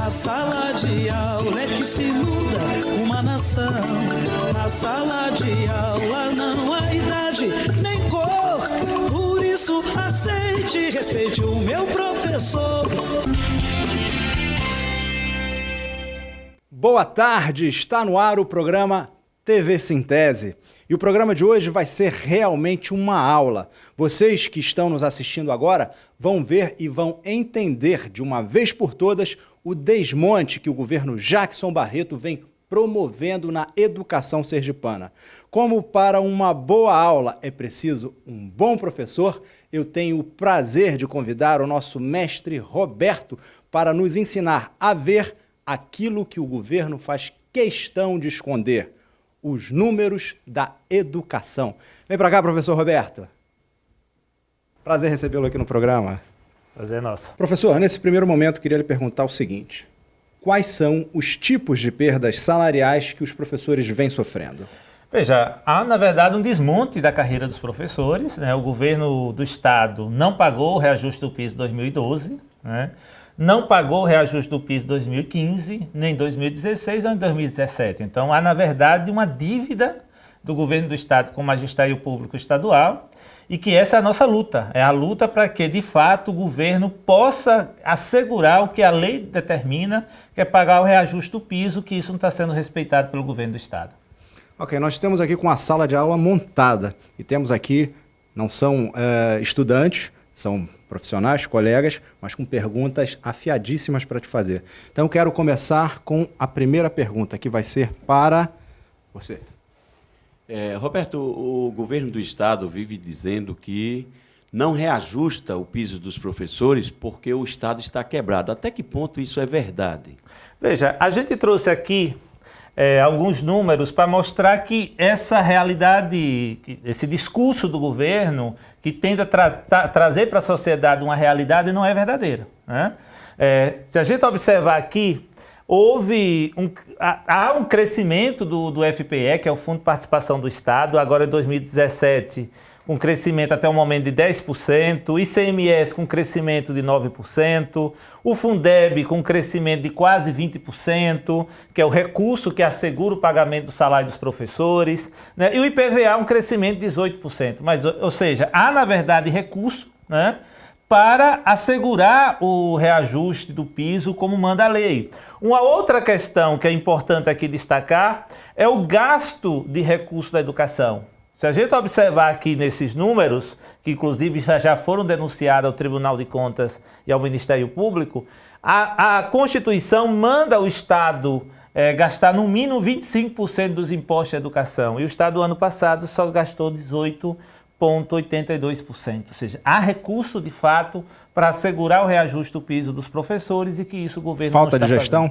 Na sala de aula é que se muda uma nação. Na sala de aula não há idade nem cor. Por isso aceite e respeite o meu professor. Boa tarde, está no ar o programa TV Sintese. E o programa de hoje vai ser realmente uma aula. Vocês que estão nos assistindo agora vão ver e vão entender de uma vez por todas o desmonte que o governo Jackson Barreto vem promovendo na educação sergipana. Como para uma boa aula é preciso um bom professor, eu tenho o prazer de convidar o nosso mestre Roberto para nos ensinar a ver aquilo que o governo faz questão de esconder: os números da educação. Vem para cá, professor Roberto. Prazer recebê-lo aqui no programa. Prazer é nosso. Professor, nesse primeiro momento, queria lhe perguntar o seguinte: quais são os tipos de perdas salariais que os professores vêm sofrendo? Veja, há, na verdade, um desmonte da carreira dos professores, né? O governo do Estado não pagou o reajuste do piso 2012, né? Não pagou o reajuste do piso 2015, nem 2016, nem 2017. Então, há, na verdade, uma dívida do governo do Estado com o Magistério Público Estadual e que essa é a nossa luta. É a luta para que, de fato, o governo possa assegurar o que a lei determina, que é pagar o reajuste do piso, que isso não está sendo respeitado pelo governo do Estado. Ok, nós estamos aqui com a sala de aula montada e temos aqui, não são estudantes, são profissionais, colegas, mas com perguntas afiadíssimas para te fazer. Então eu quero começar com a primeira pergunta, que vai ser para você. Roberto, o governo do Estado vive dizendo que não reajusta o piso dos professores porque o Estado está quebrado. Até que ponto isso é verdade? Veja, a gente trouxe aqui alguns números para mostrar que essa realidade, esse discurso do governo que tenta trazer para a sociedade uma realidade não é verdadeira, né? Se a gente observar aqui, há um crescimento do FPE, que é o Fundo de Participação do Estado, agora em 2017, com crescimento até o momento de 10%, o ICMS com crescimento de 9%, o Fundeb com crescimento de quase 20%, que é o recurso que assegura o pagamento do salário dos professores, né? E o IPVA um crescimento de 18%. Mas, ou seja, há, na verdade, recurso, né, para assegurar o reajuste do piso como manda a lei. Uma outra questão que é importante aqui destacar é o gasto de recursos da educação. Se a gente observar aqui nesses números, que inclusive já foram denunciados ao Tribunal de Contas e ao Ministério Público, a Constituição manda o Estado gastar no mínimo 25% dos impostos de educação. E o Estado, ano passado, só gastou 18,82%. Ou seja, há recurso, de fato, para assegurar o reajuste do piso dos professores e que isso o governo não está fazendo. Falta de gestão?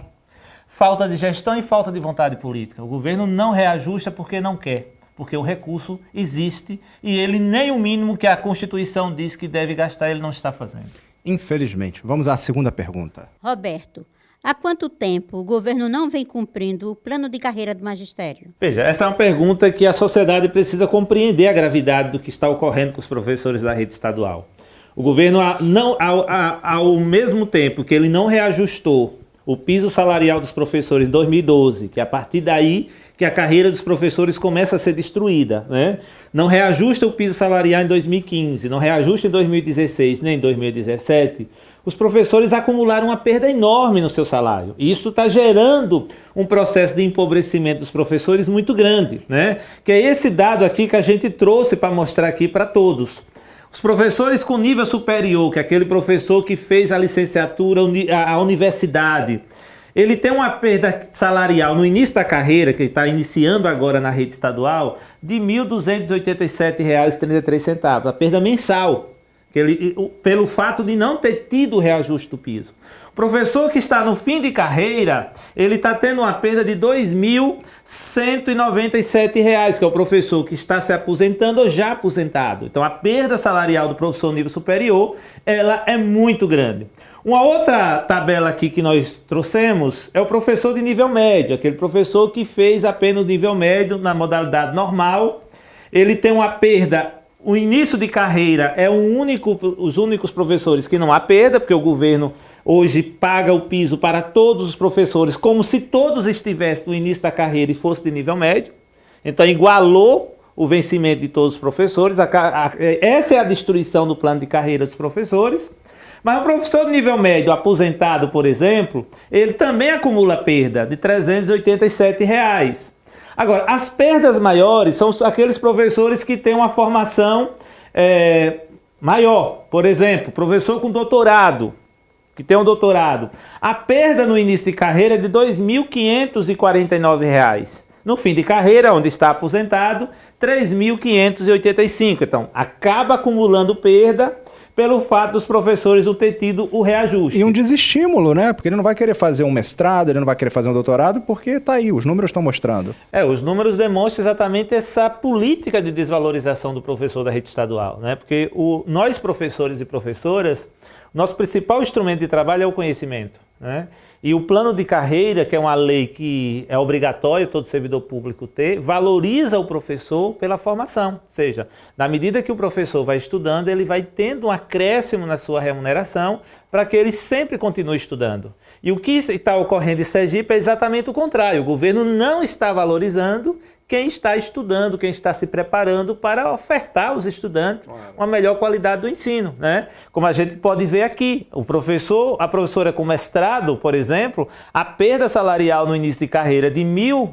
Falta de gestão e falta de vontade política. O governo não reajusta porque não quer. Porque o recurso existe e ele nem o mínimo que a Constituição diz que deve gastar, ele não está fazendo. Infelizmente. Vamos à segunda pergunta. Roberto, há quanto tempo o governo não vem cumprindo o plano de carreira do magistério? Veja, essa é uma pergunta que a sociedade precisa compreender a gravidade do que está ocorrendo com os professores da rede estadual. O governo, ao mesmo tempo que ele não reajustou o piso salarial dos professores em 2012, que a partir daí que a carreira dos professores começa a ser destruída, né? Não reajusta o piso salarial em 2015, não reajusta em 2016, nem em 2017, os professores acumularam uma perda enorme no seu salário. E isso está gerando um processo de empobrecimento dos professores muito grande, né? Que é esse dado aqui que a gente trouxe para mostrar aqui para todos. Os professores com nível superior, que é aquele professor que fez a licenciatura, a universidade, ele tem uma perda salarial no início da carreira, que ele está iniciando agora na rede estadual, de R$ 1.287,33, a perda mensal, pelo fato de não ter tido o reajuste do piso. O professor que está no fim de carreira, ele está tendo uma perda de R$ 2.197, que é o professor que está se aposentando ou já aposentado. Então a perda salarial do professor nível superior, ela é muito grande. Uma outra tabela aqui que nós trouxemos é o professor de nível médio, aquele professor que fez apenas o nível médio na modalidade normal. Ele tem uma perda, o início de carreira é os únicos professores que não há perda, porque o governo hoje paga o piso para todos os professores, como se todos estivessem no início da carreira e fosse de nível médio. Então, igualou o vencimento de todos os professores. Essa é a destruição do plano de carreira dos professores. Mas o professor de nível médio aposentado, por exemplo, ele também acumula perda de R$ 387. Agora, as perdas maiores são aqueles professores que têm uma formação maior. Por exemplo, professor com doutorado, que tem um doutorado. A perda no início de carreira é de R$ 2.549. No fim de carreira, onde está aposentado, R$ 3.585. Então, acaba acumulando perda pelo fato dos professores não ter tido o reajuste. E um desestímulo, né? Porque ele não vai querer fazer um mestrado, ele não vai querer fazer um doutorado, porque tá aí, os números estão mostrando. Os números demonstram exatamente essa política de desvalorização do professor da rede estadual, né? Porque nós, professores e professoras, nosso principal instrumento de trabalho é o conhecimento, né? E o plano de carreira, que é uma lei que é obrigatória todo servidor público ter, valoriza o professor pela formação. Ou seja, na medida que o professor vai estudando, ele vai tendo um acréscimo na sua remuneração para que ele sempre continue estudando. E o que está ocorrendo em Sergipe é exatamente o contrário. O governo não está valorizando quem está estudando, quem está se preparando para ofertar aos estudantes uma melhor qualidade do ensino, né? Como a gente pode ver aqui, a professora com mestrado, por exemplo, a perda salarial no início de carreira de R$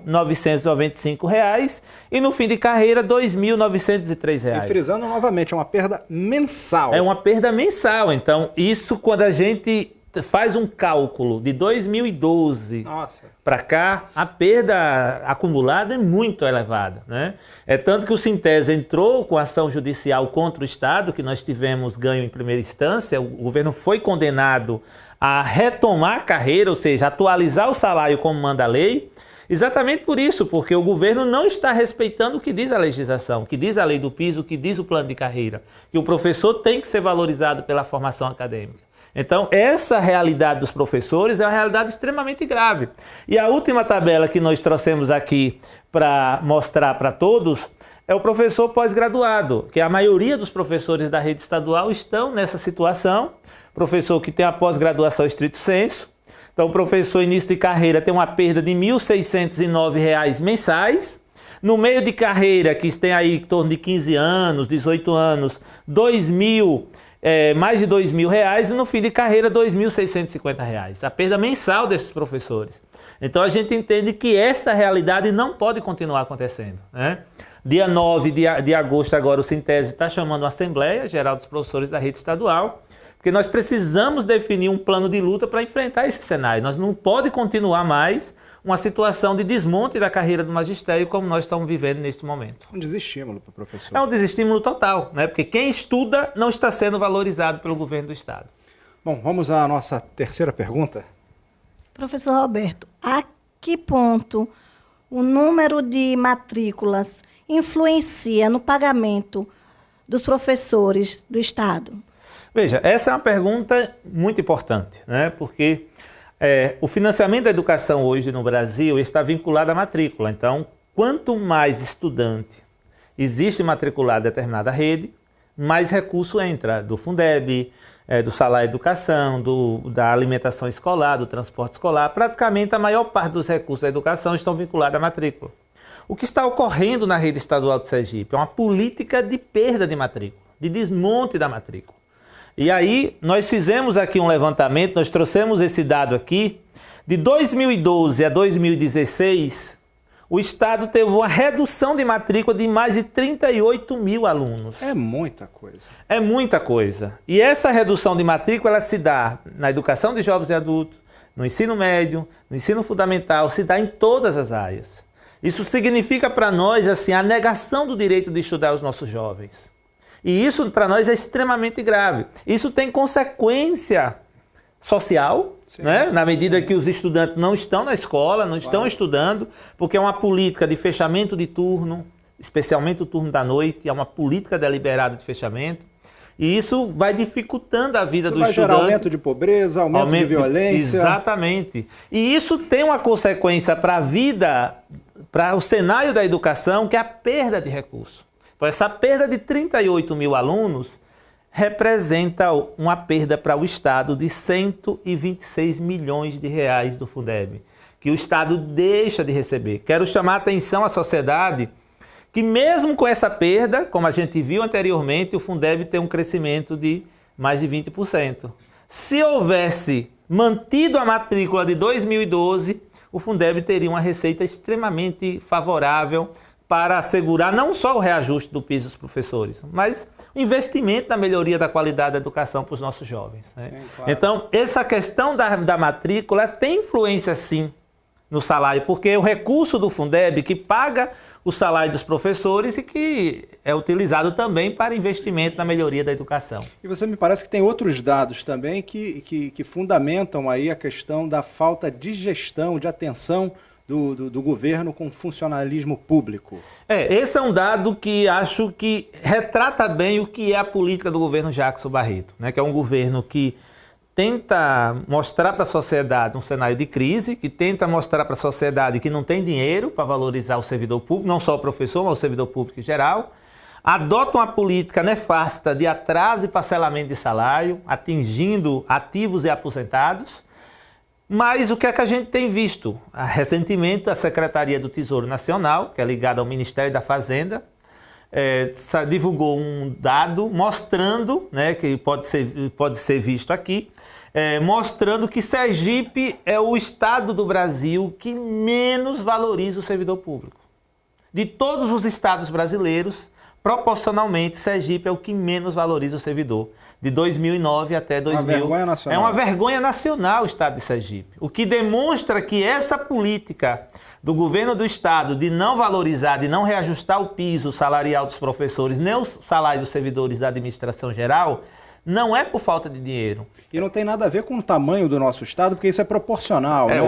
1.995 e no fim de carreira R$ 2.903. E frisando novamente, é uma perda mensal. É uma perda mensal. Então, isso quando a gente faz um cálculo de 2012 para cá, a perda acumulada é muito elevada, né? É tanto que o Sintese entrou com ação judicial contra o Estado, que nós tivemos ganho em primeira instância. O governo foi condenado a retomar a carreira, ou seja, atualizar o salário como manda a lei, exatamente por isso, porque o governo não está respeitando o que diz a legislação, o que diz a lei do piso, o que diz o plano de carreira, que o professor tem que ser valorizado pela formação acadêmica. Então, essa realidade dos professores é uma realidade extremamente grave. E a última tabela que nós trouxemos aqui para mostrar para todos é o professor pós-graduado, que a maioria dos professores da rede estadual estão nessa situação. Professor que tem a pós-graduação estrito sensu. Então, o professor início de carreira tem uma perda de R$ 1.609 mensais. No meio de carreira, que tem aí em torno de 15 anos, 18 anos, mais de R$ 2.000 e no fim de carreira R$ 2.650. A perda mensal desses professores. Então a gente entende que essa realidade não pode continuar acontecendo, né? Dia 9 de agosto agora o Sintese está chamando uma Assembleia Geral dos Professores da Rede Estadual, porque nós precisamos definir um plano de luta para enfrentar esse cenário. Nós não pode continuar mais uma situação de desmonte da carreira do magistério como nós estamos vivendo neste momento. Um desestímulo para o professor. É um desestímulo total, né? Porque quem estuda não está sendo valorizado pelo governo do Estado. Bom, vamos à nossa terceira pergunta. Professor Roberto, a que ponto o número de matrículas influencia no pagamento dos professores do Estado? Veja, essa é uma pergunta muito importante, né? Porque o financiamento da educação hoje no Brasil está vinculado à matrícula. Então, quanto mais estudante existe matriculado em determinada rede, mais recurso entra do Fundeb, do salário educação, da alimentação escolar, do transporte escolar. Praticamente a maior parte dos recursos da educação estão vinculados à matrícula. O que está ocorrendo na rede estadual de Sergipe é uma política de perda de matrícula, de desmonte da matrícula. E aí nós fizemos aqui um levantamento, nós trouxemos esse dado aqui, de 2012 a 2016, o Estado teve uma redução de matrícula de mais de 38 mil alunos. É muita coisa. É muita coisa. E essa redução de matrícula ela se dá na educação de jovens e adultos, no ensino médio, no ensino fundamental, se dá em todas as áreas. Isso significa para nós assim, a negação do direito de estudar os nossos jovens. E isso para nós é extremamente grave. Isso tem consequência social, né? Na medida que os estudantes não estão na escola, não estão estudando, porque é uma política de fechamento de turno, especialmente o turno da noite, é uma política deliberada de fechamento. E isso vai dificultando a vida do estudante. Isso vai gerar aumento de pobreza, aumento de violência. Exatamente. E isso tem uma consequência para a vida, para o cenário da educação, que é a perda de recursos. Então, essa perda de 38 mil alunos representa uma perda para o Estado de 126 milhões de reais do Fundeb, que o Estado deixa de receber. Quero chamar a atenção à sociedade que mesmo com essa perda, como a gente viu anteriormente, o Fundeb tem um crescimento de mais de 20%. Se houvesse mantido a matrícula de 2012, o Fundeb teria uma receita extremamente favorável para assegurar não só o reajuste do piso dos professores, mas o investimento na melhoria da qualidade da educação para os nossos jovens. Né? Sim, claro. Então, essa questão da matrícula tem influência, sim, no salário, porque o recurso do Fundeb que paga o salário dos professores e que é utilizado também para investimento na melhoria da educação. E você me parece que tem outros dados também que fundamentam aí a questão da falta de gestão, de atenção do governo com funcionalismo público. Esse é um dado que acho que retrata bem o que é a política do governo Jackson Barreto, né? Que é um governo que tenta mostrar para a sociedade um cenário de crise, que tenta mostrar para a sociedade que não tem dinheiro para valorizar o servidor público, não só o professor, mas o servidor público em geral, adota uma política nefasta de atraso e parcelamento de salário, atingindo ativos e aposentados. Mas o que é que a gente tem visto? Recentemente, a Secretaria do Tesouro Nacional, que é ligada ao Ministério da Fazenda, divulgou um dado mostrando, né, que pode ser visto aqui, mostrando que Sergipe é o estado do Brasil que menos valoriza o servidor público. De todos os estados brasileiros, proporcionalmente, Sergipe é o que menos valoriza o servidor. De 2009 até 2000. Uma vergonha nacional. É uma vergonha nacional o estado de Sergipe. O que demonstra que essa política do governo do estado de não valorizar, de não reajustar o piso salarial dos professores, nem o salário dos servidores da administração geral, não é por falta de dinheiro. E não tem nada a ver com o tamanho do nosso estado, porque isso é proporcional, né?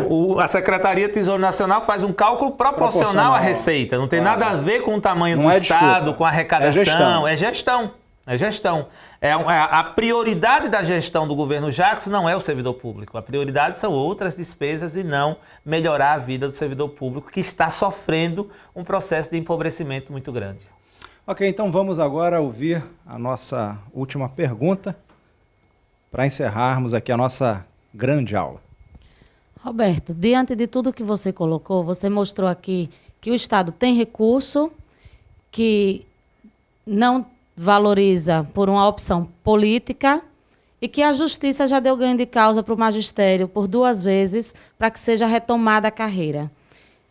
A Secretaria do Tesouro Nacional faz um cálculo proporcional à receita. Não tem nada a ver com o tamanho do estado, desculpa, com a arrecadação. É gestão. A prioridade da gestão do governo Jackson não é o servidor público. A prioridade são outras despesas e não melhorar a vida do servidor público, que está sofrendo um processo de empobrecimento muito grande. Ok, então vamos agora ouvir a nossa última pergunta para encerrarmos aqui a nossa grande aula. Roberto, diante de tudo que você colocou, você mostrou aqui que o Estado tem recurso, que não valoriza por uma opção política e que a Justiça já deu ganho de causa para o magistério por 2 vezes para que seja retomada a carreira.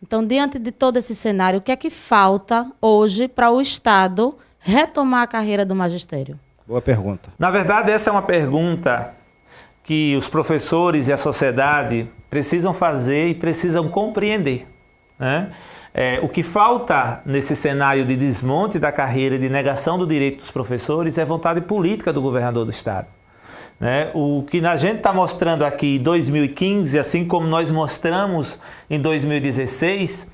Então, diante de todo esse cenário, o que é que falta hoje para o Estado retomar a carreira do magistério? Boa pergunta. Na verdade, essa é uma pergunta que os professores e a sociedade precisam fazer e precisam compreender, né? O que falta nesse cenário de desmonte da carreira e de negação do direito dos professores é vontade política do governador do Estado. Né? O que a gente está mostrando aqui em 2015, assim como nós mostramos em 2016,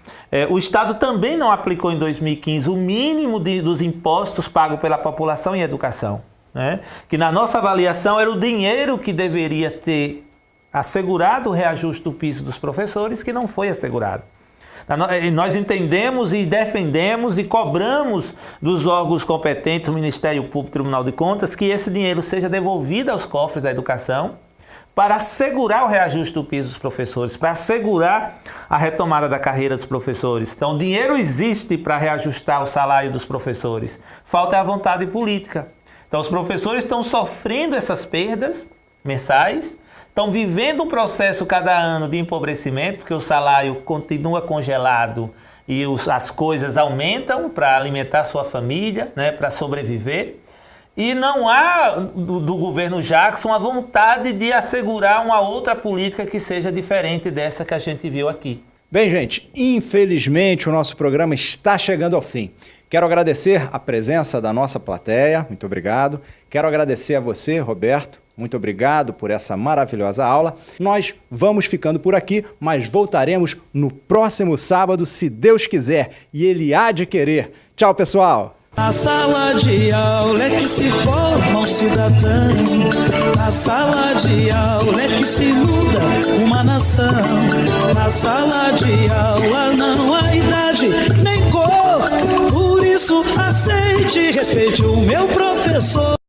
o Estado também não aplicou em 2015 o mínimo dos impostos pagos pela população em educação. Né? Que na nossa avaliação era o dinheiro que deveria ter assegurado o reajuste do piso dos professores, que não foi assegurado. Nós entendemos e defendemos e cobramos dos órgãos competentes, o Ministério Público e o Tribunal de Contas, que esse dinheiro seja devolvido aos cofres da educação para assegurar o reajuste do piso dos professores, para assegurar a retomada da carreira dos professores. Então, o dinheiro existe para reajustar o salário dos professores. Falta a vontade política. Então, os professores estão sofrendo essas perdas mensais, estão vivendo um processo cada ano de empobrecimento, porque o salário continua congelado e as coisas aumentam para alimentar sua família, né, para sobreviver. E não há do governo Jackson a vontade de assegurar uma outra política que seja diferente dessa que a gente viu aqui. Bem, gente, infelizmente o nosso programa está chegando ao fim. Quero agradecer a presença da nossa plateia, muito obrigado. Quero agradecer a você, Roberto. Muito obrigado por essa maravilhosa aula. Nós vamos ficando por aqui, mas voltaremos no próximo sábado, se Deus quiser, e Ele há de querer. Tchau, pessoal! Na sala de aula é que se forma um cidadão. Na sala de aula é que se muda uma nação. Na sala de aula não há idade nem cor, por isso isso, aceite e respeite o meu professor.